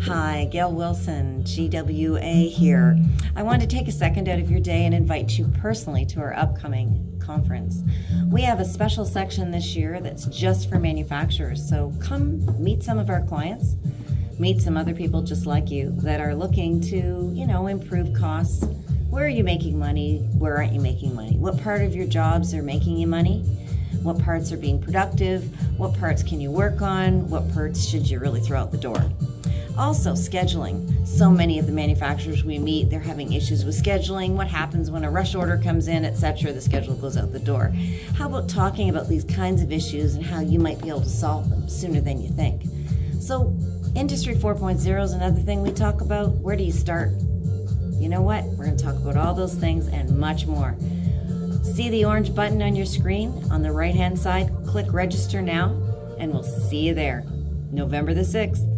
Hi, Gail Wilson, GWA here. I wanted to take a second out of your day and invite you personally to our upcoming conference. We have a special section this year that's just for manufacturers, so come meet some of our clients, meet some other people just like you that are looking to, improve costs. Where are you making money? Where aren't you making money? What part of your jobs are making you money? What parts are being productive? What parts can you work on? What parts should you really throw out the door? Also, scheduling. So many of the manufacturers we meet, they're having issues with scheduling. What happens when a rush order comes in, etc. The schedule goes out the door. How about talking about these kinds of issues and how you might be able to solve them sooner than you think? So, Industry 4.0 is another thing we talk about. Where do you start? You know what? We're going to talk about all those things and much more. See the orange button on your screen on the right-hand side? Click register now, and we'll see you there, November the 6th.